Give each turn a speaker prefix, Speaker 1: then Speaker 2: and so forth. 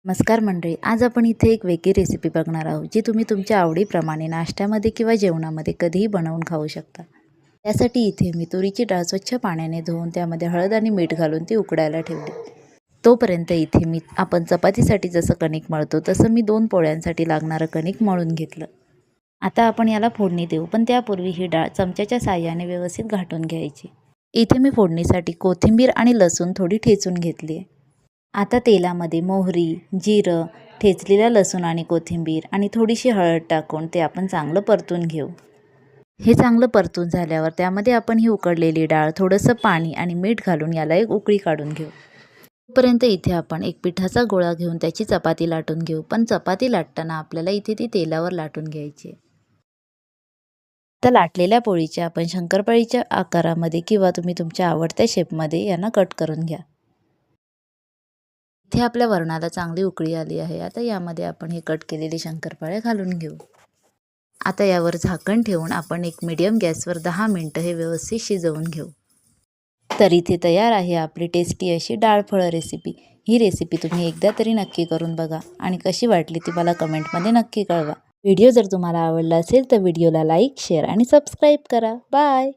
Speaker 1: नमस्कार मंडळी, आज आपण इथे एक वेगळी रेसिपी बघणार आहोत जी तुम्ही तुमच्या आवडीप्रमाणे नाश्त्यामध्ये किंवा जेवणामध्ये कधीही बनवून खाऊ शकता। त्यासाठी इथे मी तुरीची डाळ स्वच्छ पाण्याने धुवून त्यामध्ये हळद आणि मीठ घालून ती उकडायला ठेवली। तोपर्यंत इथे आपण चपातीसाठी जसं कणिक मळतो तसं मी 2 पोळ्यांसाठी लागणारं कणिक मळून घेतलं। आता आपण याला फोडणी देऊ, पण त्यापूर्वी ही डाळ चमच्याच्या साहाय्याने व्यवस्थित घाटून घ्यायची। इथे मी फोडणीसाठी कोथिंबीर आणि लसूण थोडी ठेचून घेतली आहे। आता तेलामध्ये मोहरी, जिरं, ठेचलेला लसूण आणि कोथिंबीर आणि थोडीशी हळद टाकून ते आपण चांगलं परतून घेऊ। हे चांगलं परतून झाल्यावर त्यामध्ये आपण ही उकडलेली डाळ, थोडंसं पाणी आणि मीठ घालून याला एक उकळी काढून घेऊ। तोपर्यंत इथे आपण एक पिठाचा गोळा घेऊन त्याची चपाती लाटून घेऊ, पण चपाती लाटताना आपल्याला इथे ती तेलावर लाटून घ्यायची आहे। आता लाटलेल्या पोळीच्या आपण शंकरपाळीच्या आकारामध्ये किंवा तुम्ही तुमच्या आवडत्या शेपमध्ये यांना कट करून घ्या। इथे आपल्या वरणाला चांगली उकळी आली आहे। आता यामध्ये आपण हे कट केलेले शंकरपाळे घालून घेऊ। आता यावर झाकण ठेवून आपण एक मीडियम गॅसवर 10 मिनिटं हे व्यवस्थित शिजवून घेऊ। तर इथे तयार आहे आपली टेस्टी अशी डाळ-फळं रेसिपी। ही रेसिपी तुम्ही एकदा तरी नक्की करून बघा आणि कशी वाटली ती मला कमेंटमध्ये नक्की कळवा। व्हिडिओ जर तुम्हाला आवडला असेल तर व्हिडिओला लाईक, शेअर आणि सबस्क्राईब करा। बाय।